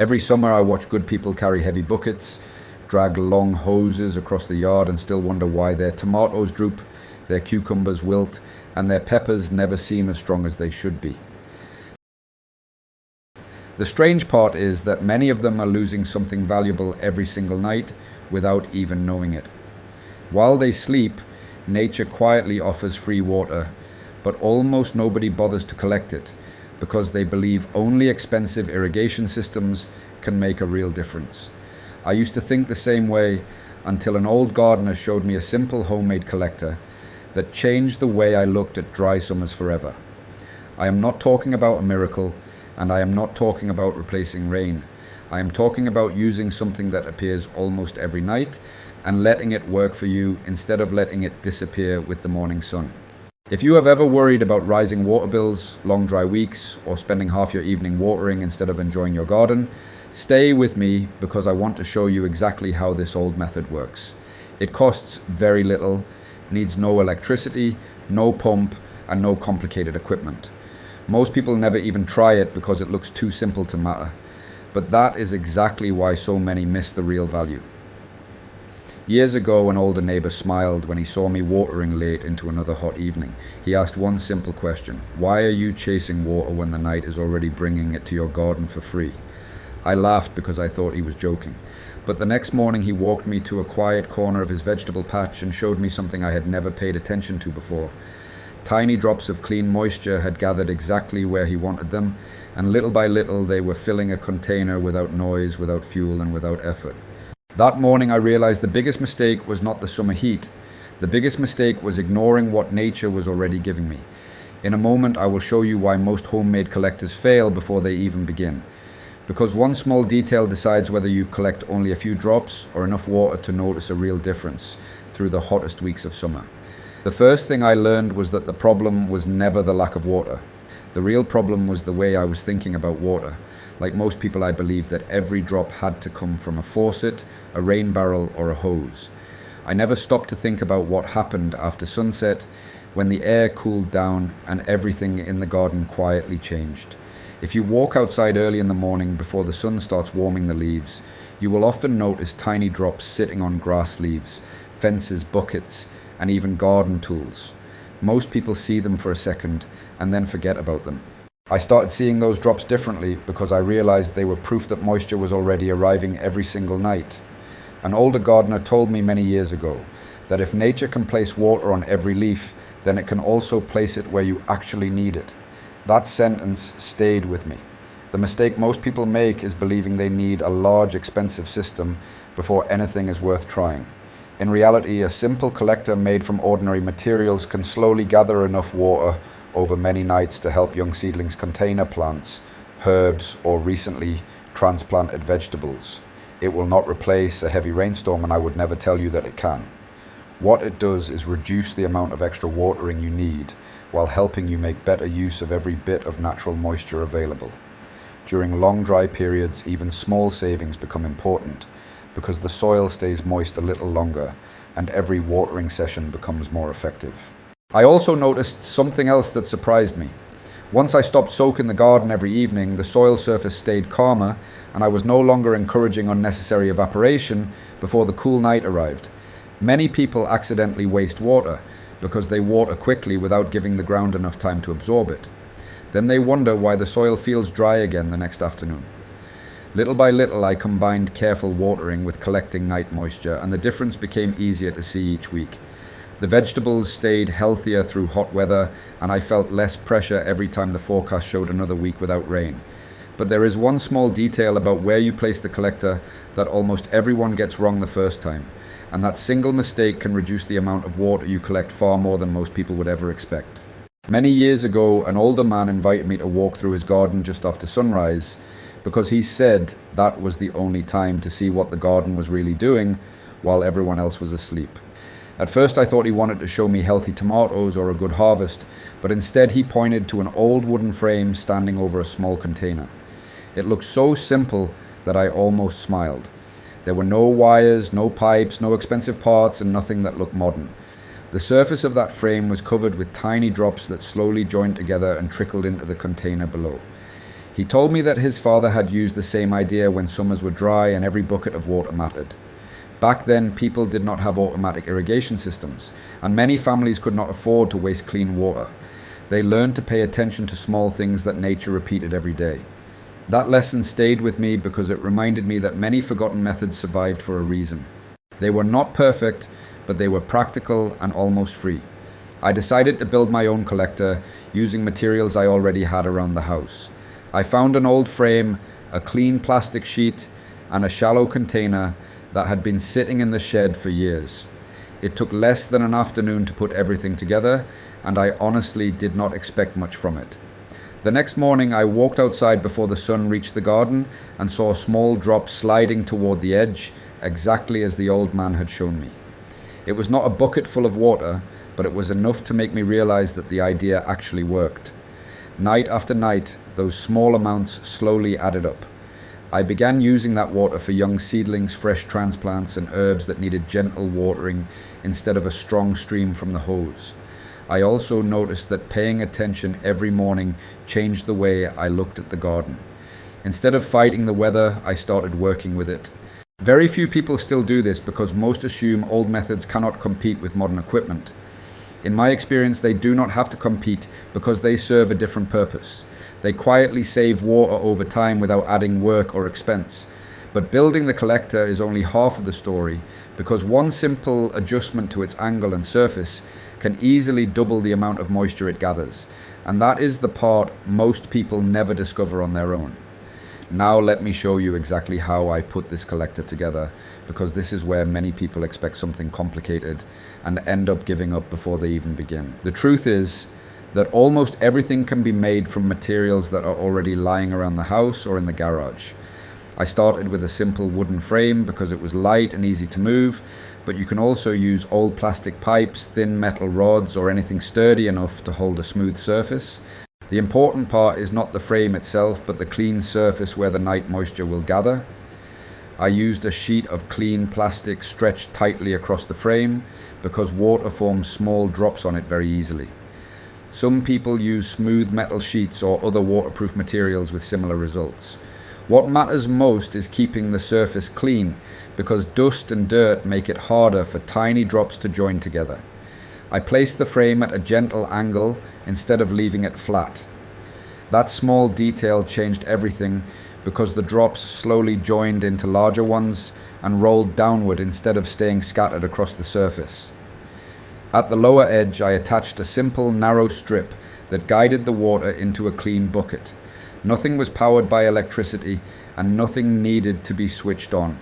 Every summer I watch good people carry heavy buckets, drag long hoses across the yard and still wonder why their tomatoes droop, their cucumbers wilt, and their peppers never seem as strong as they should be. The strange part is that many of them are losing something valuable every single night without even knowing it. While they sleep, nature quietly offers free water, but almost nobody bothers to collect it because they believe only expensive irrigation systems can make a real difference. I used to think the same way until an old gardener showed me a simple homemade collector that changed the way I looked at dry summers forever. I am not talking about a miracle, and I am not talking about replacing rain. I am talking about using something that appears almost every night and letting it work for you instead of letting it disappear with the morning sun. If you have ever worried about rising water bills, long dry weeks, or spending half your evening watering instead of enjoying your garden, stay with me because I want to show you exactly how this old method works. It costs very little, needs no electricity, no pump, and no complicated equipment. Most people never even try it because it looks too simple to matter. But that is exactly why so many miss the real value. Years ago, an older neighbor smiled when he saw me watering late into another hot evening. He asked one simple question: why are you chasing water when the night is already bringing it to your garden for free? I laughed because I thought he was joking. But the next morning he walked me to a quiet corner of his vegetable patch and showed me something I had never paid attention to before. Tiny drops of clean moisture had gathered exactly where he wanted them, and little by little they were filling a container without noise, without fuel, and without effort. That morning I realized the biggest mistake was not the summer heat. The biggest mistake was ignoring what nature was already giving me. In a moment I will show you why most homemade collectors fail before they even begin. Because one small detail decides whether you collect only a few drops or enough water to notice a real difference through the hottest weeks of summer. The first thing I learned was that the problem was never the lack of water. The real problem was the way I was thinking about water. Like most people, I believed that every drop had to come from a faucet, a rain barrel, or a hose. I never stopped to think about what happened after sunset, when the air cooled down and everything in the garden quietly changed. If you walk outside early in the morning before the sun starts warming the leaves, you will often notice tiny drops sitting on grass leaves, fences, buckets, and even garden tools. Most people see them for a second and then forget about them. I started seeing those drops differently because I realized they were proof that moisture was already arriving every single night. An older gardener told me many years ago that if nature can place water on every leaf, then it can also place it where you actually need it. That sentence stayed with me. The mistake most people make is believing they need a large, expensive system before anything is worth trying. In reality, a simple collector made from ordinary materials can slowly gather enough water over many nights to help young seedlings container plants, herbs, or recently transplanted vegetables. It will not replace a heavy rainstorm, and I would never tell you that it can. What it does is reduce the amount of extra watering you need while helping you make better use of every bit of natural moisture available. During long dry periods, even small savings become important because the soil stays moist a little longer and every watering session becomes more effective. I also noticed something else that surprised me. Once I stopped soaking the garden every evening, the soil surface stayed calmer and I was no longer encouraging unnecessary evaporation before the cool night arrived. Many people accidentally waste water because they water quickly without giving the ground enough time to absorb it. Then they wonder why the soil feels dry again the next afternoon. Little by little I combined careful watering with collecting night moisture, and the difference became easier to see each week. The vegetables stayed healthier through hot weather, and I felt less pressure every time the forecast showed another week without rain. But there is one small detail about where you place the collector that almost everyone gets wrong the first time, and that single mistake can reduce the amount of water you collect far more than most people would ever expect. Many years ago, an older man invited me to walk through his garden just after sunrise because he said that was the only time to see what the garden was really doing while everyone else was asleep. At first I thought he wanted to show me healthy tomatoes or a good harvest, but instead he pointed to an old wooden frame standing over a small container. It looked so simple that I almost smiled. There were no wires, no pipes, no expensive parts, and nothing that looked modern. The surface of that frame was covered with tiny drops that slowly joined together and trickled into the container below. He told me that his father had used the same idea when summers were dry and every bucket of water mattered. Back then, people did not have automatic irrigation systems, and many families could not afford to waste clean water. They learned to pay attention to small things that nature repeated every day. That lesson stayed with me because it reminded me that many forgotten methods survived for a reason. They were not perfect, but they were practical and almost free. I decided to build my own collector using materials I already had around the house. I found an old frame, a clean plastic sheet, and a shallow container that had been sitting in the shed for years. It took less than an afternoon to put everything together, and I honestly did not expect much from it. The next morning I walked outside before the sun reached the garden and saw a small drop sliding toward the edge, exactly as the old man had shown me. It was not a bucket full of water, but it was enough to make me realize that the idea actually worked. Night after night, those small amounts slowly added up. I began using that water for young seedlings, fresh transplants, and herbs that needed gentle watering instead of a strong stream from the hose. I also noticed that paying attention every morning changed the way I looked at the garden. Instead of fighting the weather, I started working with it. Very few people still do this because most assume old methods cannot compete with modern equipment. In my experience, they do not have to compete because they serve a different purpose. They quietly save water over time without adding work or expense. But building the collector is only half of the story, because one simple adjustment to its angle and surface can easily double the amount of moisture it gathers. And that is the part most people never discover on their own. Now let me show you exactly how I put this collector together, because this is where many people expect something complicated and end up giving up before they even begin. The truth is that almost everything can be made from materials that are already lying around the house or in the garage. I started with a simple wooden frame because it was light and easy to move, but you can also use old plastic pipes, thin metal rods, or anything sturdy enough to hold a smooth surface. The important part is not the frame itself, but the clean surface where the night moisture will gather. I used a sheet of clean plastic stretched tightly across the frame because water forms small drops on it very easily. Some people use smooth metal sheets or other waterproof materials with similar results. What matters most is keeping the surface clean, because dust and dirt make it harder for tiny drops to join together. I placed the frame at a gentle angle instead of leaving it flat. That small detail changed everything because the drops slowly joined into larger ones and rolled downward instead of staying scattered across the surface. At the lower edge, I attached a simple, narrow strip that guided the water into a clean bucket. Nothing was powered by electricity, and nothing needed to be switched on.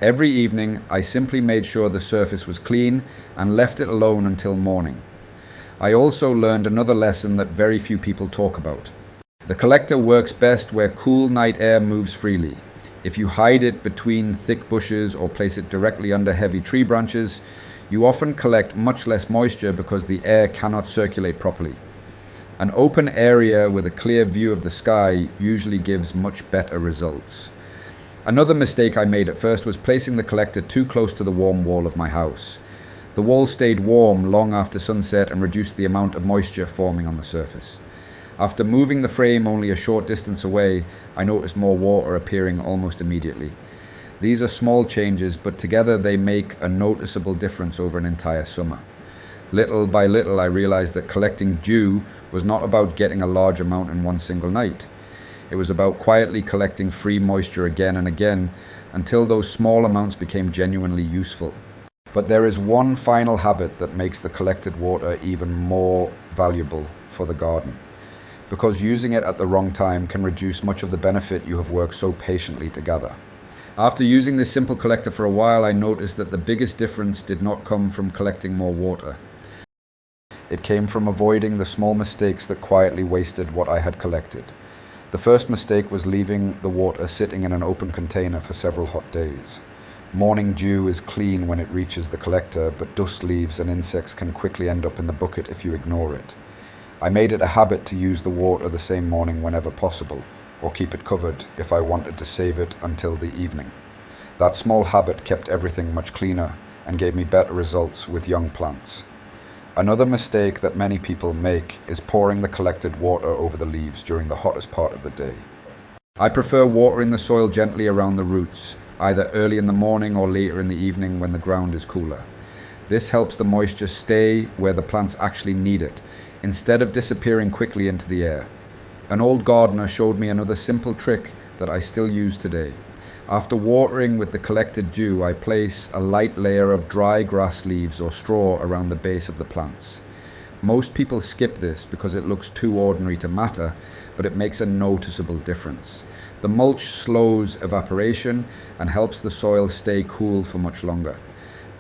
Every evening, I simply made sure the surface was clean and left it alone until morning. I also learned another lesson that very few people talk about. The collector works best where cool night air moves freely. If you hide it between thick bushes or place it directly under heavy tree branches, you often collect much less moisture because the air cannot circulate properly. An open area with a clear view of the sky usually gives much better results. Another mistake I made at first was placing the collector too close to the warm wall of my house. The wall stayed warm long after sunset and reduced the amount of moisture forming on the surface. After moving the frame only a short distance away, I noticed more water appearing almost immediately. These are small changes, but together they make a noticeable difference over an entire summer. Little by little, I realized that collecting dew was not about getting a large amount in one single night. It was about quietly collecting free moisture again and again until those small amounts became genuinely useful. But there is one final habit that makes the collected water even more valuable for the garden, because using it at the wrong time can reduce much of the benefit you have worked so patiently to gather. After using this simple collector for a while, I noticed that the biggest difference did not come from collecting more water. It came from avoiding the small mistakes that quietly wasted what I had collected. The first mistake was leaving the water sitting in an open container for several hot days. Morning dew is clean when it reaches the collector, but dust, leaves, and insects can quickly end up in the bucket if you ignore it. I made it a habit to use the water the same morning whenever possible, or keep it covered if I wanted to save it until the evening. That small habit kept everything much cleaner and gave me better results with young plants. Another mistake that many people make is pouring the collected water over the leaves during the hottest part of the day. I prefer watering the soil gently around the roots, either early in the morning or later in the evening when the ground is cooler. This helps the moisture stay where the plants actually need it, instead of disappearing quickly into the air. An old gardener showed me another simple trick that I still use today. After watering with the collected dew, I place a light layer of dry grass leaves or straw around the base of the plants. Most people skip this because it looks too ordinary to matter, but it makes a noticeable difference. The mulch slows evaporation and helps the soil stay cool for much longer.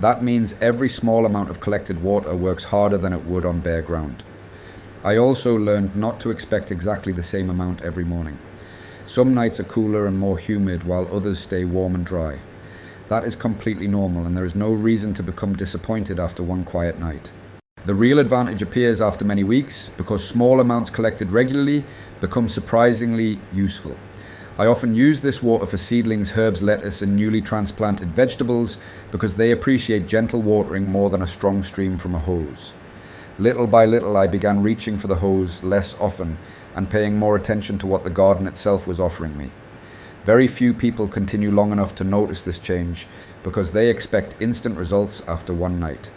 That means every small amount of collected water works harder than it would on bare ground. I also learned not to expect exactly the same amount every morning. Some nights are cooler and more humid while others stay warm and dry. That is completely normal, and there is no reason to become disappointed after one quiet night. The real advantage appears after many weeks because small amounts collected regularly become surprisingly useful. I often use this water for seedlings, herbs, lettuce, and newly transplanted vegetables because they appreciate gentle watering more than a strong stream from a hose. Little by little, I began reaching for the hose less often and paying more attention to what the garden itself was offering me. Very few people continue long enough to notice this change because they expect instant results after one night.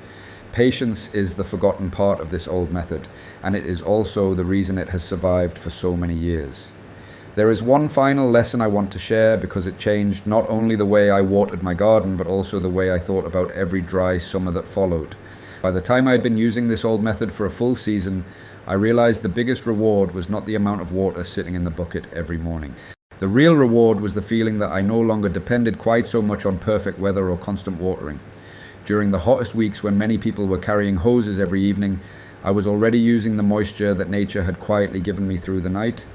Patience is the forgotten part of this old method, and it is also the reason it has survived for so many years. There is one final lesson I want to share because it changed not only the way I watered my garden, but also the way I thought about every dry summer that followed. By the time I had been using this old method for a full season, I realized the biggest reward was not the amount of water sitting in the bucket every morning. The real reward was the feeling that I no longer depended quite so much on perfect weather or constant watering. During the hottest weeks when many people were carrying hoses every evening, I was already using the moisture that nature had quietly given me through the night.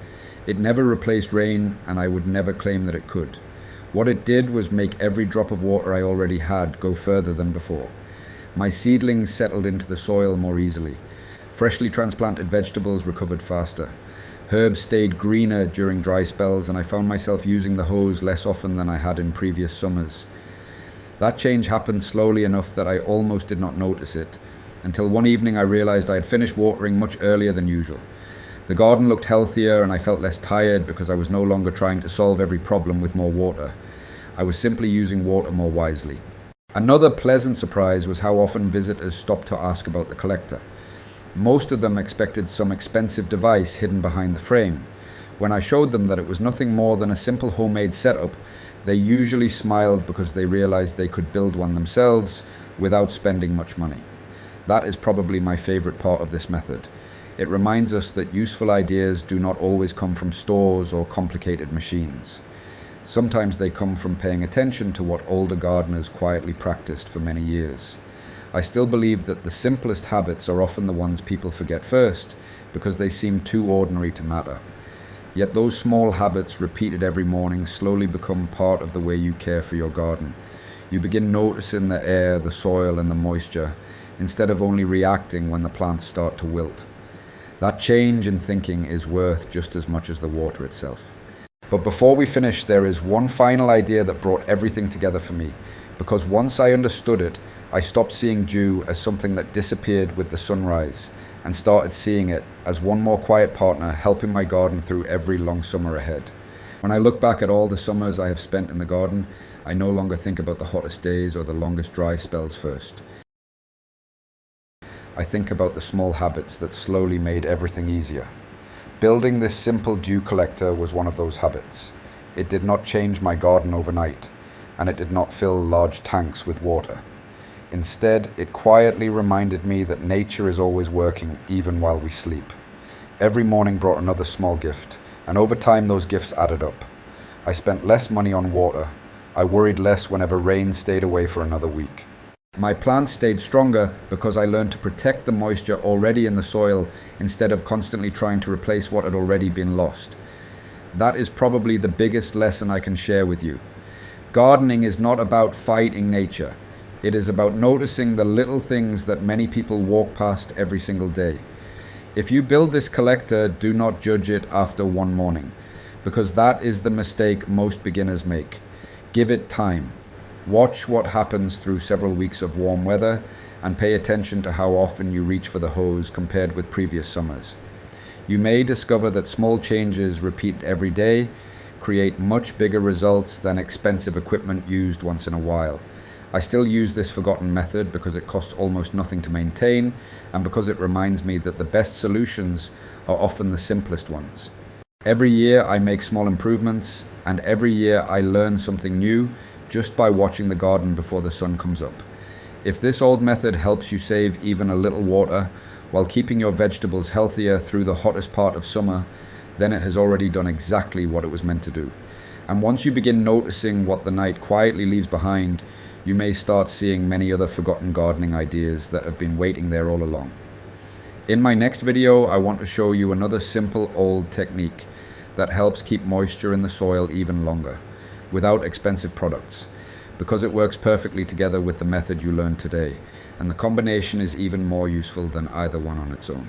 It never replaced rain, and I would never claim that it could. What it did was make every drop of water I already had go further than before. My seedlings settled into the soil more easily. Freshly transplanted vegetables recovered faster. Herbs stayed greener during dry spells, and I found myself using the hose less often than I had in previous summers. That change happened slowly enough that I almost did not notice it, until one evening I realized I had finished watering much earlier than usual. The garden looked healthier and I felt less tired because I was no longer trying to solve every problem with more water. I was simply using water more wisely. Another pleasant surprise was how often visitors stopped to ask about the collector. Most of them expected some expensive device hidden behind the frame. When I showed them that it was nothing more than a simple homemade setup, they usually smiled because they realized they could build one themselves without spending much money. That is probably my favorite part of this method. It reminds us that useful ideas do not always come from stores or complicated machines. Sometimes they come from paying attention to what older gardeners quietly practiced for many years. I still believe that the simplest habits are often the ones people forget first because they seem too ordinary to matter. Yet those small habits repeated every morning slowly become part of the way you care for your garden. You begin noticing the air, the soil, and the moisture, instead of only reacting when the plants start to wilt. That change in thinking is worth just as much as the water itself. But before we finish, there is one final idea that brought everything together for me, because once I understood it, I stopped seeing dew as something that disappeared with the sunrise, and started seeing it as one more quiet partner helping my garden through every long summer ahead. When I look back at all the summers I have spent in the garden, I no longer think about the hottest days or the longest dry spells first. I think about the small habits that slowly made everything easier. Building this simple dew collector was one of those habits. It did not change my garden overnight, and it did not fill large tanks with water. Instead, it quietly reminded me that nature is always working, even while we sleep. Every morning brought another small gift, and over time those gifts added up. I spent less money on water. I worried less whenever rain stayed away for another week. My plants stayed stronger because I learned to protect the moisture already in the soil instead of constantly trying to replace what had already been lost. That is probably the biggest lesson I can share with you. Gardening is not about fighting nature. It is about noticing the little things that many people walk past every single day. If you build this collector, do not judge it after one morning, because that is the mistake most beginners make. Give it time. Watch what happens through several weeks of warm weather, and pay attention to how often you reach for the hose compared with previous summers. You may discover that small changes repeat every day create much bigger results than expensive equipment used once in a while. I still use this forgotten method because it costs almost nothing to maintain, and because it reminds me that the best solutions are often the simplest ones. Every year I make small improvements, and every year I learn something new just by watching the garden before the sun comes up. If this old method helps you save even a little water while keeping your vegetables healthier through the hottest part of summer, then it has already done exactly what it was meant to do. And once you begin noticing what the night quietly leaves behind, you may start seeing many other forgotten gardening ideas that have been waiting there all along. In my next video, I want to show you another simple old technique that helps keep moisture in the soil even longer, without expensive products, because it works perfectly together with the method you learned today, and the combination is even more useful than either one on its own.